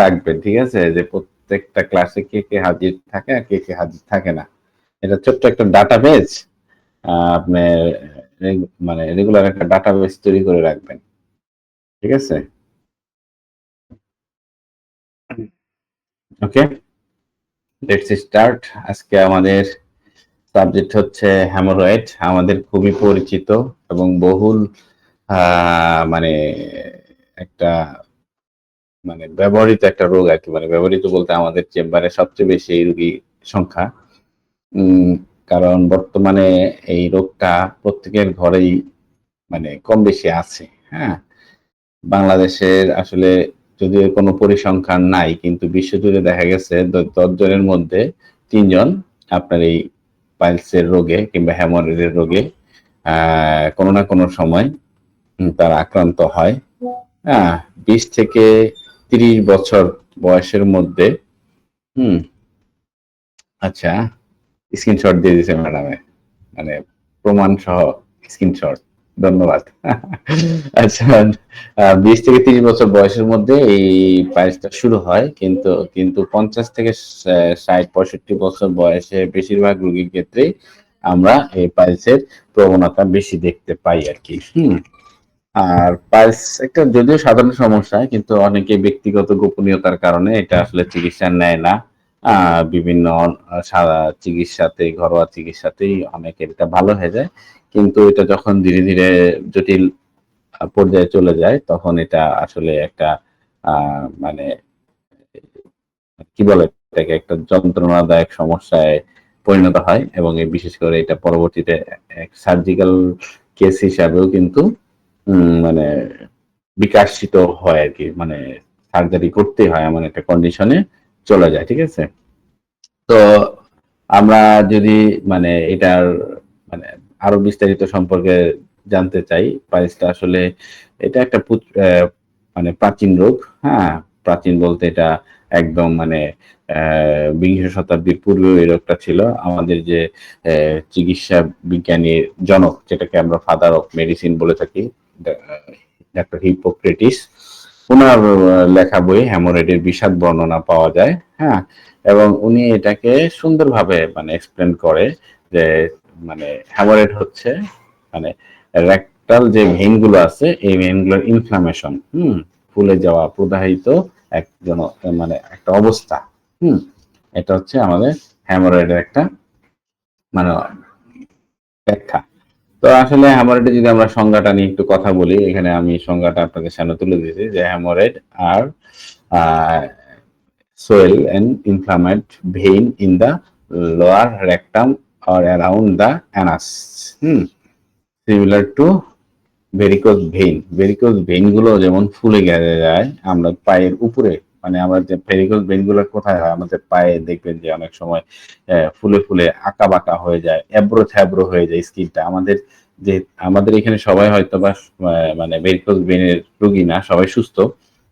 রাখবেন, ঠিক আছে? যে প্রত্যেকটা ক্লাসে কে কে হাজির থাকে আর কে কে হাজির থাকে না। এটা ছোট্ট একটা ডাটাবেজ আপনি মানে রেগুলার একটা ডাটাবেজ তৈরি করে রাখবেন, ঠিক আছে? ওকে, লেটস স্টার্ট। আজকে আমাদের সাবজেক্ট হচ্ছে হ্যামোরয়েড। আমাদের খুবই পরিচিত এবং বহুল মানে একটা মানে ব্যবহৃত একটা রোগ আর কি। মানে ব্যবহৃত বলতে আমাদের চেম্বারে সবচেয়ে বেশি এই রোগী সংখ্যা। উম কারণ বর্তমানে এই রোগটা প্রত্যেকের ঘরেই মানে কম বেশি আছে। হ্যাঁ? বাংলাদেশের আসলে যদিও কোনো পরিসংখ্যান নাই, কিন্তু বিশ্বজুড়ে দেখা গেছে ১০ জনের মধ্যে ৩ জন আপনার এই পাইলসের রোগে কিংবা হেমোরয়েডের রোগে কোনো না কোনো সময় তারা আক্রান্ত হয়। হ্যাঁ? ২০ থেকে ৩০ বছর বয়সের মধ্যে হুম, আচ্ছা স্ক্রিনশট দিয়ে দিছে ম্যাডামে। মানে প্রমাণ সহ স্ক্রিনশট। ধন্যবাদ। আচ্ছা ২০ থেকে ৩০ বছর বয়সের মধ্যে এই পাইলসটা শুরু হয়। কিন্তু ৫০ থেকে ৬০-৬৫ বছর বয়সে বেশিরভাগ রোগীর ক্ষেত্রেই আমরা এই পাইলসের প্রবণতা বেশি দেখতে পাই আরকি। আর পাইলস একটা যদিও সাধারণ সমস্যা, কিন্তু অনেকে ব্যক্তিগত গোপনীয়তার কারণে এটা আসলে চিকিৎসা নেয় না। বিভিন্ন চিকিৎসাতে, ঘরোয়া চিকিৎসাতেই অনেকের এটা ভালো হয়ে যায়। কিন্তু এটা যখন ধীরে ধীরে জটিল পর্যায়ে চলে যায়, তখন এটা আসলে একটা মানে কি বলে এটাকে, একটা যন্ত্রণাদায়ক সমস্যায় পরিণত হয় এবং বিশেষ করে এটা পরবর্তীতে সার্জিক্যাল কেস হিসাবেও কিন্তু মানে বিকাশিত হয় আরকি। মানে সার্জারি করতেই হয় এমন একটা কন্ডিশনে চলে যায়। ঠিক আছে? তো আমরা যদি মানে এটার মানে আরো বিস্তারিত সম্পর্কে জানতে চাই, পাইলসটা আসলে এটা একটা মানে প্রাচীন রোগ। হ্যাঁ? প্রাচীন বলতে এটা একদম মানে বিংশ শতাব্দীর পূর্বেও এই রোগটা ছিল। আমাদের যে চিকিৎসা বিজ্ঞানীর জনক, যেটাকে আমরা ফাদার অফ মেডিসিন বলে থাকি, ডাক্তার হিপোক্রেটিস, উনার লেখা বই হ্যামোরয়েডের বিশদ বর্ণনা পাওয়া যায়। হ্যাঁ? এবং উনি এটাকে সুন্দরভাবে মানে এক্সপ্লেন করে যে মানে হ্যামোরয়েড হচ্ছে মানে রেকটাল যে ভেইন গুলো আছে, এই ভেইন গুলোর ইনফ্লামেশন, ফুলে যাওয়া, প্রদাহিত একজন মানে একটা অবস্থা। হুম এটা হচ্ছে আমাদের হ্যামোরয়েডের একটা মানে ব্যাখ্যা। তো আসলে হ্যামোরয়েডের যদি আমরা সংজ্ঞাটা নিয়ে একটু কথা বলি, এখানে আমি সংজ্ঞাটা আপনাদের সামনে তুলে দিয়েছি যে haemorrhoid are swell and inflamed vein in the lower rectum or around the anus. Similar to varicose vein. Varicose vein গুলো যেমন ফুলে গেলে যায় আমরা পায়ের উপরে, মানে আমরা যে ভেরিকোজ ভেইন গুলো কোথায় হয়, আমাদের পায়ে দেখবেন যে অনেক সময় ফুলে ফুলে আঁকা বাঁকা হয়ে যায়, এবড়ো থ্যাবড়ো হয়ে যায় স্কিনটা। যে আমাদের এখানে সবাই হয়তো বা মানে ভেরিকোজ ভেইনের রোগী না, সবাই সুস্থ।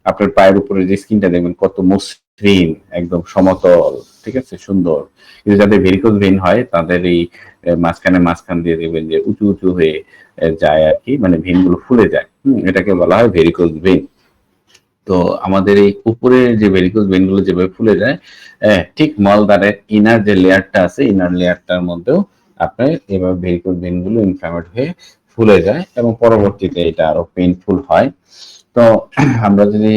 আপনার পায়ের উপরে যে স্কিনটা দেখবেন কত মসৃণ, একদম সমতল, ঠিক আছে, সুন্দর। কিন্তু যাদের ভেরিকোজ ভেইন হয় তাদের এই মাঝখান দিয়ে দেখবেন যে উঁচু উঁচু হয়ে যায় আর কি, মানে ভেইন গুলো ফুলে যায়। এটাকে বলা হয় ভেরিকোজ ভেইন। তো আমাদের এই উপরের যে ভেরিকোজ ভেইন গুলো যেভাবে ফুলে যায়, ঠিক মলদ্বারের ইনার যে লেয়ারটা আছে, ইনার লেয়ারটার মধ্যেও আপনার এভাবে ভেরিকোজ ভেইন গুলো ইনফ্লামেট হয়ে ফুলে যায় এবং পরবর্তীতে এটা আরো পেইনফুল হয়। তো আমরা যদি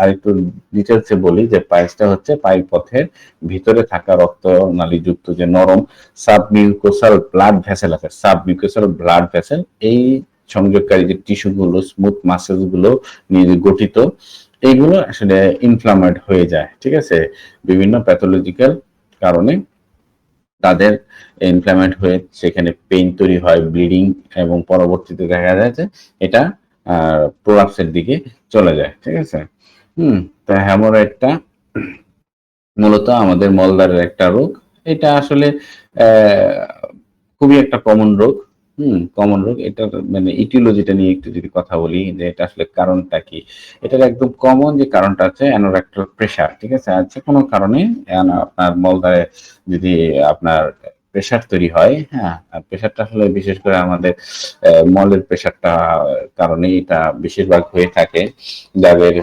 আরেকটু ডিটেলসে বলি যে পাইলসটা হচ্ছে পায়ুপথের ভিতরে থাকা রক্তনালীযুক্ত যে নরম সাবমিউকোসাল ব্লাড ভেসেল আছে, সাবমিউকোসাল ব্লাড ভেসেল, এই সংযোগকারী যে টিস্যু গুলো, স্মুথ মাসেলস গুলো নিয়ে গঠিত, এইগুলো আসলে ইনফ্লামেড হয়ে যায়। ঠিক আছে? বিভিন্ন প্যাথোলজিক্যাল কারণে তাদের ইনফ্লামেট হয়ে সেখানে পেইন তৈরি হয়, ব্লিডিং, এবং পরবর্তীতে দেখা যায় যে এটা প্রলাপসের দিকে চলে যায়। ঠিক আছে? তো হ্যামোরয়েডটা মূলত আমাদের মলদ্বারের একটা রোগ। এটা আসলে খুবই একটা কমন রোগ। কমন রোগ। এটার মানে ইটিওলজিটা নিয়ে একটু যদি কথা বলি যে এটা আসলে কারণটা কি? এটার একদম কমন যে কারণটা হচ্ছে অ্যানোরেক্টাল প্রেশার। ঠিক আছে? আর যেকোনো কারণে আপনার মলদ্বারে যদি আপনার প্রেসার তৈরি হয়, হ্যাঁ, প্রেসারটা আসলে বিশেষ করে আমাদের মলের প্রেসারটা কারণে এটা বেশিরভাগ হয়ে থাকে যাদের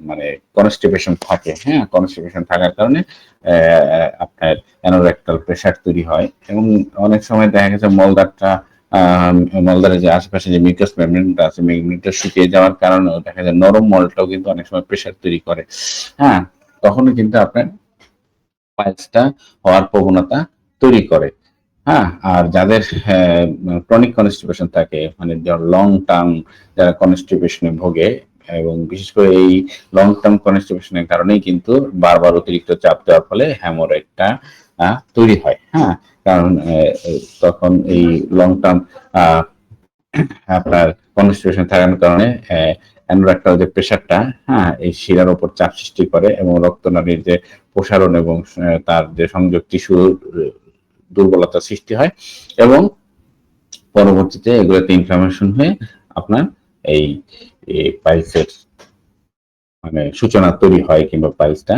মানে কনস্টিপেশন থাকে, হ্যাঁ, কনস্টিপেশন থাকার কারণে আপনার অ্যানোরেক্টাল প্রেসার তৈরি হয়। এবং অনেক সময় দেখা গেছে মলদারটা মলদারের যে আশেপাশে যে মিউকাস মেমব্রেনটা আছে, মেমব্রেনটা শুকিয়ে যাওয়ার কারণে দেখা যায় নরম মলটাও কিন্তু অনেক সময় প্রেসার তৈরি করে, হ্যাঁ, তখনও কিন্তু আপনার পাইলসটা হওয়ার প্রবণতা তৈরি করে। হ্যাঁ, আর যাদের ক্রনিক কনস্টিপেশন থাকে, মানে লং টার্ম যারা কনস্টিপেশনে ভোগে, এবং বিশেষ করে এই লং টার্ম কনস্টিপেশনের কারণেই কিন্তু বারবার অতিরিক্ত চাপ দেওয়ার ফলে হ্যামোরয়েডটা তৈরি হয়, হ্যাঁ, কারণ তখন এই লং টার্ম আপনার কনস্টিপেশন থাকার কারণে অ্যানোরেক্টাল যে প্রেশারটা, হ্যাঁ, এই শিরার উপর চাপ সৃষ্টি করে এবং রক্তনালীর যে প্রসারণ এবং তার যে সংযোগ টিস্যু দুর্বলতা সৃষ্টি হয়, এবং পরবর্তীতে এগুলোতে ইনফ্লামেশন হয়ে আপনার এই পাইলসের মানে সূচনা তৈরি হয় কিংবা পাইলসটা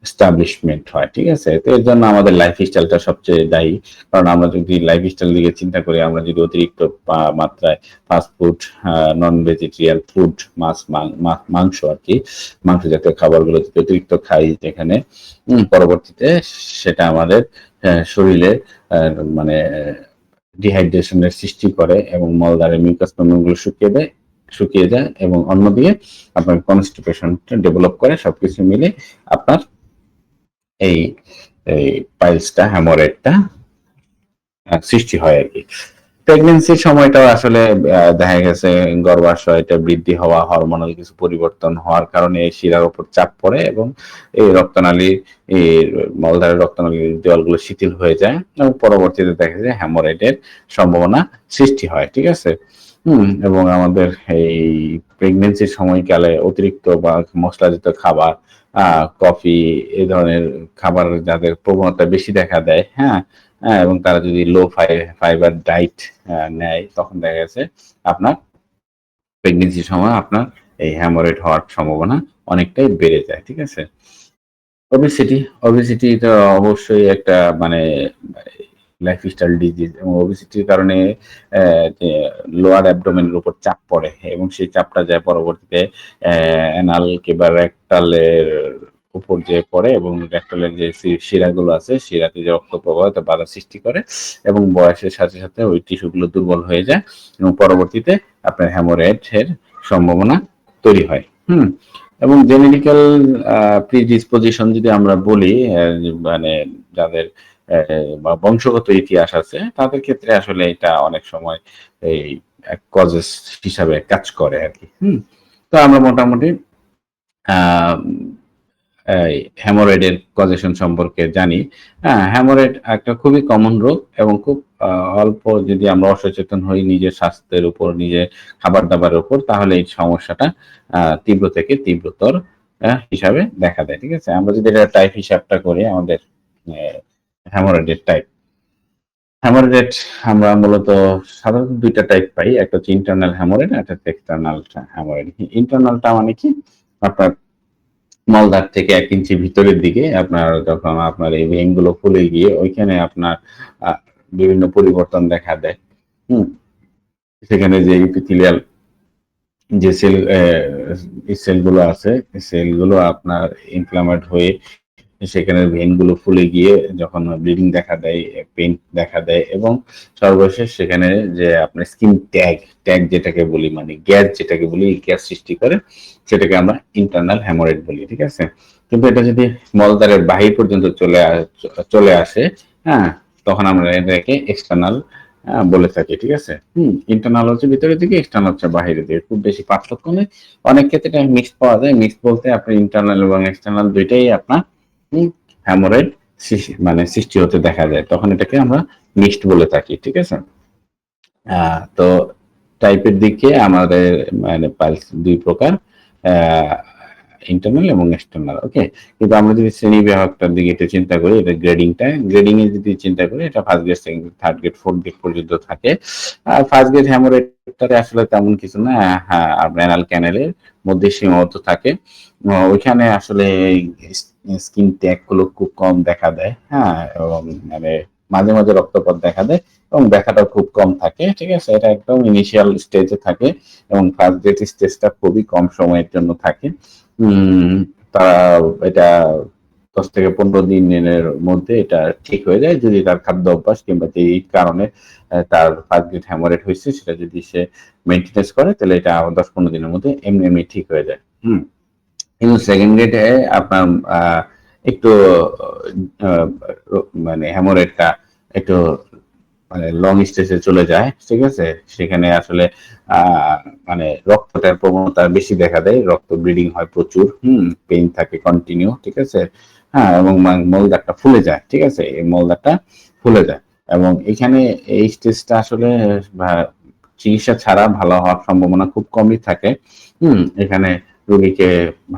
এস্টাবলিশমেন্ট হয়, ঠিক আছে। তো এর জন্য আমাদের লাইফ স্টাইলটা সবচেয়ে দায়ী, কারণ আমরা যদি লাইফ স্টাইল দিকে চিন্তা করি, আমরা যদি অতিরিক্ত মাত্রায় ফাস্ট ফুড, নন ভেজিটেরিয়ান ফুড, মাংস আর কি, মাংস জাতীয় খাবারগুলো যদি অতিরিক্ত খাই, যেখানে পরবর্তীতে সেটা আমাদের শরীরে মানে ডিহাইড্রেশনের সৃষ্টি করে এবং মলদ্বারের মিউকাস মেমব্রেনগুলো শুকিয়ে যায় এবং অন্যদিকে আপনার কনস্টিপেশনটা ডেভেলপ করে, সবকিছু মিলে আপনার এই পাইলসটা, হ্যামোরয়েডটা সৃষ্টি হয় আর কি। প্রেগনেন্সির সময়টাও আসলে দেখা গেছে গর্ভাশয়টা বৃদ্ধি হওয়া, হরমোনাল কিছু পরিবর্তন হওয়ার কারণে শিরার উপর চাপ পড়ে এবং এই রক্তনালীর মলদ্বারের রক্তনালীর দেওয়ালগুলো শিথিল হয়ে যায় এবং পরবর্তীতে দেখা যায় হ্যামোরয়েডের সম্ভাবনা সৃষ্টি হয়, ঠিক আছে। এবং আমাদের এই প্রেগনেন্সির সময়কালে অতিরিক্ত বা মশলাযুক্ত খাবার, কফি, এই ধরনের খাবার যাদের প্রবণতা বেশি দেখা দেয়, হ্যাঁ, এবং তারা যদি লো ফাইবার ডায়েট নেয়, তখন দেখা গেছে আপনার প্রেগনেন্সির সময় আপনার এই হ্যামোরয়েড হওয়ার সম্ভাবনা অনেকটাই বেড়ে যায়, ঠিক আছে। ওবেসিটি তো অবশ্যই একটা মানে লাইফস্টাইল ডিজিজ, এবং ওবেসিটির কারণে যে লোয়ার অ্যাবডোমেনের উপর চাপ পড়ে এবং সেই চাপটা যায় পরবর্তীতে অ্যানাল কিংবা রেকটালের উপর যে পড়ে এবং রেকটালের যে শিরাগুলো আছে, শিরাতে যে রক্ত প্রবাহ বাধা সৃষ্টি করে এবং বয়সের সাথে সাথে ওই টিস্যুগুলো দুর্বল হয়ে যায় এবং পরবর্তীতে আপনার হ্যামোরয়েডের সম্ভাবনা তৈরি হয়। এবং জেনেটিক্যাল প্রিডিসপোজিশন যদি আমরা বলি, মানে যাদের বা বংশগত ইতিহাস আছে, তাদের ক্ষেত্রে আসলে এটা অনেক সময় এই কজেস হিসাবে কাজ করে আর কি। তো আমরা মোটামুটি হ্যামোরয়েডের কজেশন সম্পর্কে জানি। হ্যাঁ, হ্যামোরয়েড একটা খুবই কমন রোগ এবং খুব অল্প যদি আমরা অসচেতন হই নিজের স্বাস্থ্যের উপর, নিজের খাবার দাবারের উপর, তাহলে এই সমস্যাটা তীব্র থেকে তীব্রতর হিসাবে দেখা দেয়, ঠিক আছে। আমরা যদি এটা টাইপ হিসাবটা করি, আমাদের হ্যামোরয়েডের টাইপ, হ্যামোরয়েড আমরা মূলত সাধারণত দুইটা টাইপ পাই, একটা হচ্ছে ইন্টারনাল হ্যামোরয়েড, একটা হচ্ছে এক্সটার্নাল হ্যামোরয়েড। ইন্টারনালটা মানে কি, আপনার মলদ্বার থেকে 1 ইঞ্চি ভিতরের দিকে আপনার যখন আপনার এই ভেইন গুলো ফুলে গিয়ে ওইখানে আপনার বিভিন্ন পরিবর্তন দেখা দেয়। সেখানে যে ইপিথেলিয়াল যে সেলগুলো আছে, সেলগুলো আপনার ইনফ্লামেট হয়ে সেখানে ভেইনগুলো ফুলে গিয়ে যখন ব্লিডিং দেখা দেয়, পেইন দেখা দেয় এবং সর্বশেষ সেখানে যে আপনার স্কিন ট্যাগ যেটাকে বলি, মানে গ্যাস যেটাকে বলি, গ্যাস সৃষ্টি করে, সেটাকে আমরা ইন্টারনাল হ্যামোরয়েড বলি, ঠিক আছে। কিন্তু এটা যদি মলদ্বারের বাহির পর্যন্ত চলে আসে, হ্যাঁ, তখন আমরা এটাকে এক্সটার্নাল বলে থাকি, ঠিক আছে। ইন্টারনাল হচ্ছে ভিতরের দিকে, এক্সটার্নাল হচ্ছে বাহিরের দিকে, খুব বেশি পার্থক্য নেই। অনেক ক্ষেত্রে এটা মিক্সড পাওয়া যায়। মিক্সড বলতে আপনি ইন্টারনাল এবং এক্সটার্নাল দুইটাই আপনার হ্যামোরয়েড মানে সৃষ্টি হতে দেখা যায়, তখন এটাকে আমরা মিক্সড বলে থাকি, ঠিক আছে। তো টাইপের দিকে আমাদের মানে পালস দুই প্রকার, ইন্টারনাল এবং এক্সটার্নাল, ওকে। কিন্তু আমরা যদি শ্রেণী বিভাগটার দিকে একটু চিন্তা করি, এটা গ্রেডিং এ যদি চিন্তা করি, এটা first grade, second grade, third grade, fourth grade পর্যন্ত থাকে। আর ফার্স্ট গ্রেড হ্যামোরয়েডটারে আসলে তেমন কিছু না, হ্যাঁ, রেনাল ক্যানেলের মধ্যে সীমাবদ্ধ থাকে। ওইখানে আসলে স্কিন ট্যাগ গুলো খুব কম দেখা দেয়, হ্যাঁ, এবং মানে মাঝে মাঝে রক্তপাত দেখা দেয় এবং ব্যথাটা খুব কম থাকে, ঠিক আছে? এটা একদম ইনিশিয়াল স্টেজে থাকে এবং ফার্স্ট ডেট স্টেজটা খুবই কম সময়ের জন্য থাকে। তারা এটা 10 থেকে 15 দিনের মধ্যে এটা ঠিক হয়ে যায় যদি তার খাদ্য অভ্যাস কিংবা যেই কারণে তার ফার্স্ট ডেট হ্যামোরেট হয়েছে সেটা যদি সে মেনটেনেন্স করে তাহলে এটা 10-15 দিনের মধ্যে এমনি এমনি ঠিক হয়ে যায়। কিন্তু সেকেন্ড ডেটে আপনার একটু আহ, মানে হ্যামোরেটটা একটু মানে লং স্টেজে চলে যায়, ঠিক আছে? সেখানে আসলে মানে রক্তটার প্রবণতা বেশি দেখা দেয়, রক্ত ব্লিডিং হয় প্রচুর, পেইন থাকে কন্টিনিউ, ঠিক আছে? হ্যাঁ, এবং মলদারটা ফুলে যায়, ঠিক আছে? এই মলদারটা ফুলে যায় এবং এখানে এই স্টেজটা আসলে চিকিৎসা ছাড়া ভালো হওয়ার সম্ভাবনা খুব কমই থাকে। এখানে রোগীকে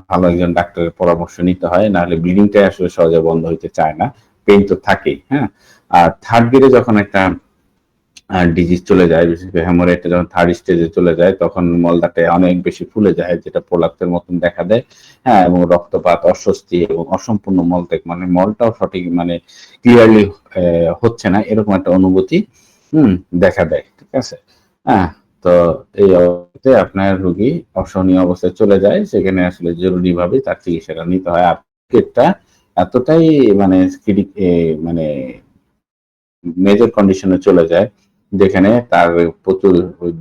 ভালো একজন ডাক্তারের পরামর্শ নিতে হয়, নাহলে ব্লিডিংটা আসলে সহজে বন্ধ হইতে চায় না, পেইন তো থাকেই। হ্যাঁ, আর থার্ড গ্রেডে যখন একটা ডিজিজ চলে যায়, বিশেষ করে হেমোরেটটা যখন থার্ড স্টেজে চলে যায় তখন মলদাটা অনেক বেশি ফুলে যায়, যেটা প্রলাপ্সের মতন দেখা দেয়। হ্যাঁ, এবং রক্তপাত, অস্বস্তি এবং অসম্পূর্ণ মলত্যাগ, মানে মলটাও সঠিক মানে ক্লিয়ারলি হচ্ছে না, এরকম একটা অনুভূতি দেখা দেয়, ঠিক আছে? হ্যাঁ, তো এই অবস্থাতে আপনার রোগী অসহনীয় অবস্থায় চলে যায়, সেখানে আসলে জরুরিভাবে তার চিকিৎসাটা নিতে হয়। আর এটা এতটাই মানে মানে মেজর কন্ডিশনে চলে যায় যেখানে তার প্রচুর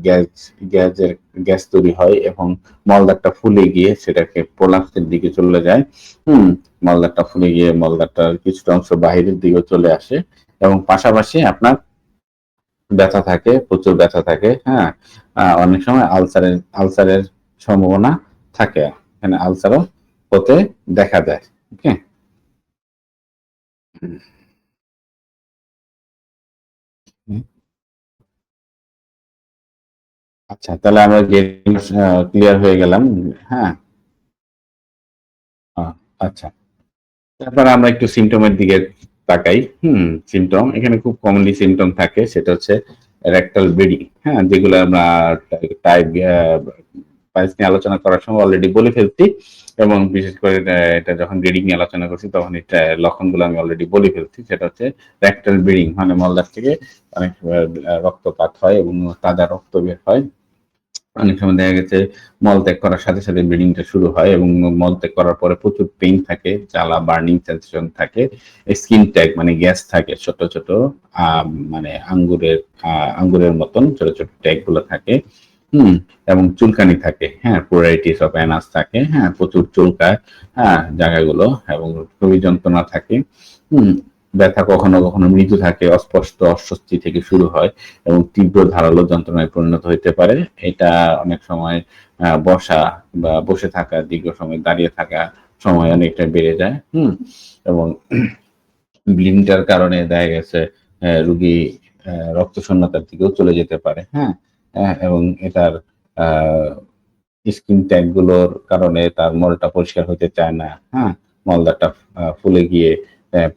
গ্যাস গ্যাসের গ্যাস তৈরি হয় এবং মলদারটা ফুলে গিয়ে সেটাকে প্রলাপসের দিকে চলে যায়। মলদারটা ফুলে গিয়ে মলদারটার কিছুটা অংশ বাহিরের দিকে চলে আসে এবং পাশাপাশি আপনার ব্যথা থাকে, প্রচুর ব্যথা থাকে। হ্যাঁ, অনেক সময় আলসারের সম্ভাবনা থাকে, এখানে আলসারও হতে দেখা যায়। ওকে। আচ্ছা, তাহলে আমরা ক্লিয়ার হয়ে গেলাম। হ্যাঁ। আহ, আচ্ছা, তারপর আমরা একটু সিমটমের দিকে তাকাই। সিমটম এখানে খুব কমনলি সিমটম থাকে, সেটা হচ্ছে রেকটাল ব্লিডিং। হ্যাঁ, যেগুলো আমরা টাইপ পাইলস নিয়ে আলোচনা করার সময় অলরেডি বলে ফেলছি এবং বিশেষ করে এটা যখন ব্লিডিং নিয়ে আলোচনা করছি তখন এটা লক্ষণগুলো আমি অলরেডি বলে ফেলছি। সেটা হচ্ছে রেকটাল ব্লিডিং, মানে মলদার থেকে অনেক রক্তপাত হয় এবং তাজা রক্ত বের হয়। অনেক সময় দেখা গেছে মল ত্যাগ করার সাথে সাথে ব্লিডিংটা শুরু হয় এবং মল ত্যাগ করার পরে প্রচুর পেইন থাকে, জ্বালা, বার্নিং সেন্সেশন থাকে, স্কিন ট্যাগ মানে গ্যাস থাকে, ছোট ছোট মানে আঙ্গুরের মতন ছোট ছোট ট্যাগ গুলো থাকে। এবং চুলকানি থাকে। হ্যাঁ, পোরাইটিস অফ অ্যানাস থাকে। হ্যাঁ, প্রচুর চুলকায়, হ্যাঁ, জায়গাগুলো, এবং খুবই যন্ত্রণা থাকে। হুম ব্যথা কখনো কখনো মৃদু থাকে, অস্পষ্ট অস্বস্তি থেকে শুরু হয় এবং তীব্র ধারালো যন্ত্রণায় পরিণত হইতে পারে। এটা অনেক সময় বসা বা বসে থাকা, দীর্ঘ সময় দাঁড়িয়ে থাকা সময় অনেকটা বেড়ে যায়। এবং ব্লিডিংটার কারণে দেখা গেছে রুগী রক্ত শূন্যতার দিকেও চলে যেতে পারে। হ্যাঁ, এবং এটার স্কিন ট্যাগ গুলোর কারণে তার মলটা পরিষ্কার হতে চায় না। হ্যাঁ, মলদারটা ফুলে গিয়ে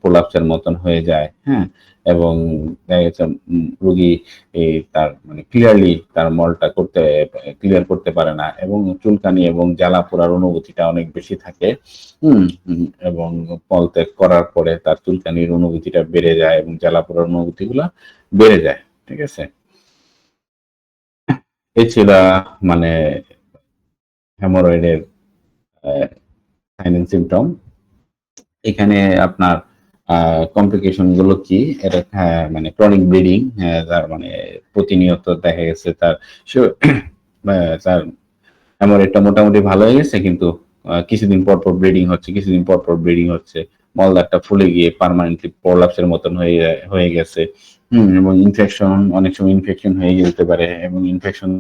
প্রলাপসের মতন হয়ে যায়। হ্যাঁ, এবং দেখা গেছে রুগী তার মানে ক্লিয়ারলি তার মলটা ক্লিয়ার করতে পারে না এবং চুলকানি এবং জ্বালা পোড়ার অনুভূতিটা অনেক বেশি থাকে। এবং মলত্যাগ করার পরে তার চুলকানির অনুভূতিটা বেড়ে যায় এবং জ্বালা পোড়ার অনুভূতিগুলা বেড়ে যায়, ঠিক আছে? এই ছিল মানে হেমোরয়েডের সাইন এন্ড সিমটম। এখানে আপনার কমপ্লিকেশন গুলো কি, এটা মানে ক্রনিক ব্লিডিং, তার মানে প্রতিনিয়ত দেখা গেছে তার তার হেমোরয়েডটা মোটামুটি ভালো হয়ে গেছে, কিন্তু কিছুদিন পর পর ব্লিডিং হচ্ছে, কিছুদিন পর পর ব্লিডিং হচ্ছে, মলদারটা ফুলে গিয়ে পার্মানেন্টলি প্রলাপসের মতন হয়ে গেছে। এবং ইনফেকশন, অনেক সময় ইনফেকশন হয়ে যেতে পারে এবং ইনফেকশন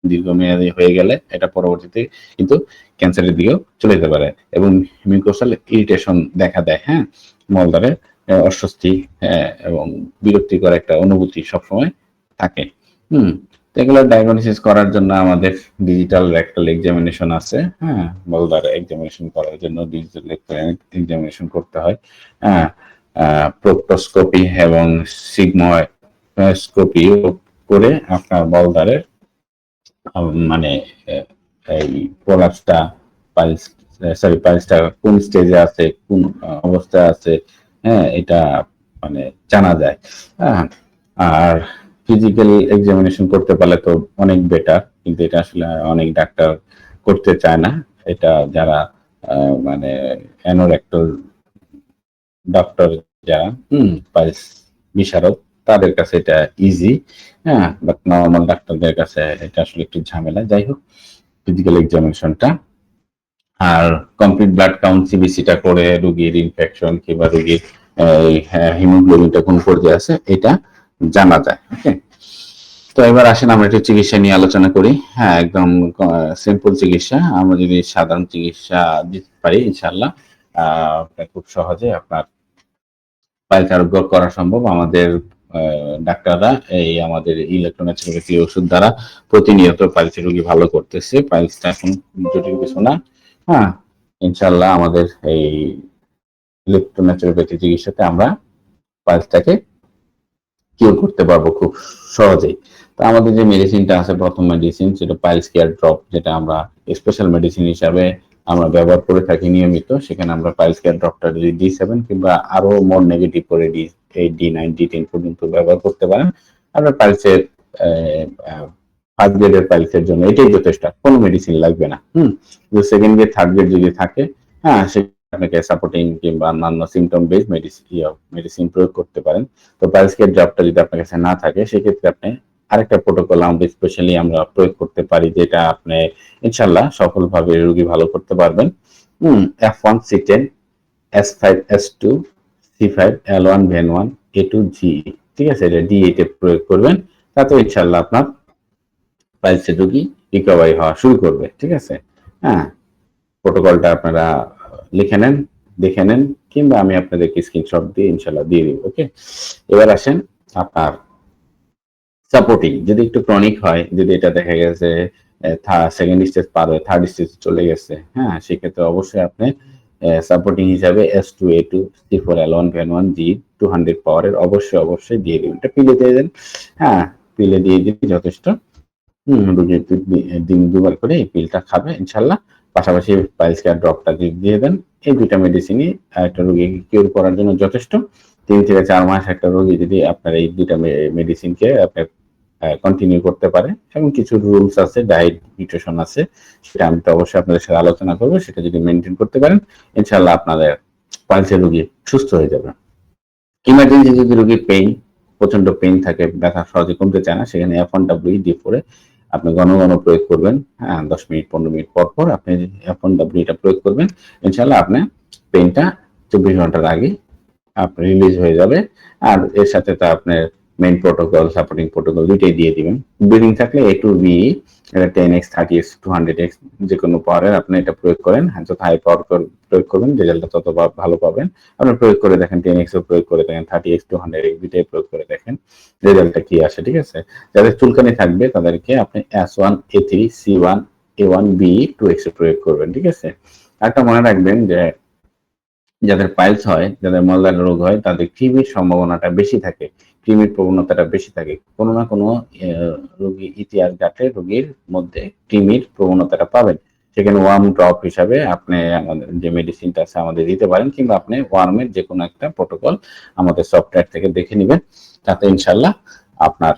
দীর্ঘমেয়াদী হয়ে গেলে এটা পরবর্তীতে কিন্তু ক্যান্সারের দিকেও চলে যেতে পারে এবং মিউকোসাল ইরিটেশন দেখা দেয়। হ্যাঁ, মলদ্বারে অস্বস্তি এবং বিরক্তিকর একটা অনুভূতি সবসময় থাকে। হুম এগুলো ডায়াগনোসিস করার জন্য আমাদের ডিজিটাল রেকটাল এক্সামিনেশন আছে। হ্যাঁ, মলদ্বার এক্সামিনেশন করার জন্য ডিজিটাল এক্সামিনেশন করতে হয়। হ্যাঁ, প্রোক্টোস্কোপি এবং সিগমোস্কোপি করে আপনার মলদ্বারের মানে এই প্রলাপসটা পাইলস পাইলসটা কোন স্টেজে আছে, কোন অবস্থায় আছে, হ্যাঁ, এটা মানে জানা যায়। হ্যাঁ, আর ফিজিক্যাল এক্সামিনেশন করতে পারলে তো অনেক বেটার, কিন্তু এটা আসলে অনেক ডাক্তার করতে চায় না। এটা যারা মানে অ্যানোরেক্টাল ডক্টর যারা পাইলস বিশারদ, তাদের কাছে এটা ইজি। হ্যাঁ, বাট নর্মাল ডাক্তারদের কাছে এটা আসলে একটু ঝামেলা। যাই হোক, ফিজিক্যাল এক্সামিনেশনটা আর কমপ্লিট ব্লাড কাউন্ট সিবিসিটা করে রোগীর ইনফেকশন কিংবা রোগীর হিমোগ্লোবিনটা কোন পর্যায়ে আছে এটা জানা যায়। ওকে, তো এবার আসেন আমরা একটু চিকিৎসা নিয়ে আলোচনা করি। হ্যাঁ, একদম সিম্পল চিকিৎসা। আমরা যদি সাধারণ চিকিৎসা দিতে পারি ইনশাল্লাহ খুব সহজে আপনার পাইলস আরোগ্য করা সম্ভব। আমাদের ডাক্তাররা এই আমাদের ইলেকট্রোন্যাচুরোপ্যাথি ওষুধ দ্বারা প্রতিনিয়ত পাইলসের রোগী ভালো করতেছে। পাইলসটা এখন জটিল কিছু না। হ্যাঁ, ইনশাল্লাহ আমাদের এই ইলেকট্রোন্যাচুরোপ্যাথি চিকিৎসাতে আমরা পাইলসটাকে কিউর করতে পারবো খুব সহজেই। তো আমাদের যে মেডিসিনটা আছে, প্রথম মেডিসিন সেটা পাইলস কেয়ার ড্রপ, যেটা আমরা স্পেশাল মেডিসিন হিসাবে আমরা ব্যবহার করে থাকি নিয়মিত। সেখানে আমরা পাইলস কেয়ার ড্রপটা যদি D7 কিংবা আরো মোর নেগেটিভ করে D8, D9, D10 পর্যন্ত ব্যবহার করতে পারেন। আপনার পাইলসের ফার্স্ট গ্রেডের পাইলসের জন্য এটাই যথেষ্ট, কোনো মেডিসিন লাগবে না। সেকেন্ড গ্রেড থার্ড গ্রেড যদি থাকে, হ্যাঁ, আপনাকে সাপোর্টিং কিংবা অন্যান্য সিমটম বেস মেডিসিন প্রয়োগ করতে পারেন। তো পাইলস কেয়ার ড্রপটা যদি আপনার কাছে না থাকে, সেক্ষেত্রে আপনি আরেকটা প্রোটোকল আমরা স্পেশালি আমরা প্রয়োগ করতে পারি, যেটা আপনি ইনশাল্লাহ সফলভাবে রোগী ভালো করতে পারবেন। F1 C10 S5 S2 C5 L1 VN1 A2 GE, ঠিক আছে, এটা D8 এ প্রয়োগ করবেন। তাতে ইনশাল্লাহ আপনার পাইলসের রোগী রিকভারি হওয়া শুরু করবে। ঠিক আছে, হ্যাঁ, প্রোটোকলটা আপনারা লিখে নেন, দেখে নেন, কিংবা আমি আপনাদেরকে স্ক্রিনশট দিয়ে ইনশাল্লাহ দিয়ে দিব। ওকে, এবার আসেন আপনার সাপোর্টিং। যদি একটু ক্রনিক হয়, যদি এটা দেখা গেছে সেকেন্ড স্টেজ পার হয়ে থার্ড স্টেজ চলে গেছে, হ্যাঁ, সেক্ষেত্রে অবশ্যই আপনি সাপোর্টিং হিসাবে S2 A2 C4 L1 VN1 G 200 পাওয়ারের অবশ্যই দিয়ে দিবেন। এটা পিলে দিয়ে দেন, হ্যাঁ, পিলে দিয়ে দিলে যথেষ্ট। রোগী দিন দুবার করে এই পিলটা খাবে ইনশাল্লাহ। পাশাপাশি পাইলস কেয়ার ড্রপটা দিয়ে দেন। এই দুইটা মেডিসিনই একটা রোগীকে কিউর করার জন্য যথেষ্ট। 3 থেকে 4 মাস একটা রোগী যদি আপনার এই দুইটা মেডিসিনকে আপনার কন্টিনিউ করতে পারে, এবং কিছু রুলস আছে, ডায়েট নিউট্রিশন আছে, সেটা আমি তো অবশ্যই আপনাদের সাথে আলোচনা করবো। সেটা যদি মেনটেন করতে পারেন, ইনশাল্লাহ আপনাদের পাইলসের রোগী সুস্থ হয়ে যাবে। ইমার্জেন্সি যদি রোগীর প্রচন্ড পেইন থাকে, ব্যথা সহজে কমতে চায় না, সেখানে F1W D4 আপনি ঘন ঘন প্রয়োগ করবেন। হ্যাঁ, 10 মিনিট 15 মিনিট পর পর আপনি F1W এটা প্রয়োগ করবেন। ইনশাল্লাহ আপনার পেইনটা 24 ঘন্টার আগে আপনার রিলিজ হয়ে যাবে। আর এর সাথে তো আপনার মেইন প্রোটোকল, সাপোর্টিং প্রোটোকল দুইটাই দিয়ে দিবেন। ব্লিডিং থাকলে A2B, এটা 10x 30x 200x যে কোনো পাওয়ারের আপনি এটা প্রয়োগ করেন। যত হাই পাওয়ার প্রয়োগ করবেন, রেজাল্টটা তত ভালো পাবেন। আপনি প্রয়োগ করে দেখেন, 10x ও প্রয়োগ করে দেখেন, 30x 200x দুইটাই প্রয়োগ করে দেখেন রেজাল্টটা কি আসে। ঠিক আছে, যাদের চুলকানি থাকবে তাদেরকে আপনি S1 A3 C1 A1 B 2x প্রয়োগ করবেন। ঠিক আছে, একটা মনে রাখবেন যে যাদের পাইলস হয়, যাদের মলদ্বার রোগ হয়, তাদের কৃমির সম্ভাবনাটা বেশি থাকে, কৃমির প্রবণতাটা বেশি থাকে। কোনো না কোনো রোগী ইতিহাস ঘাটলে রোগীর মধ্যে কৃমির প্রবণতাটা পাবেন। সেখানে ওয়ার্ম ড্রপ হিসাবে আপনি আমাদের যে মেডিসিনটা আছে আমাদের দিতে পারেন, কিংবা আপনি ওয়ার্মের যে কোনো একটা প্রোটোকল আমাদের সফটওয়্যার থেকে দেখে নেবেন। তাতে ইনশাল্লাহ আপনার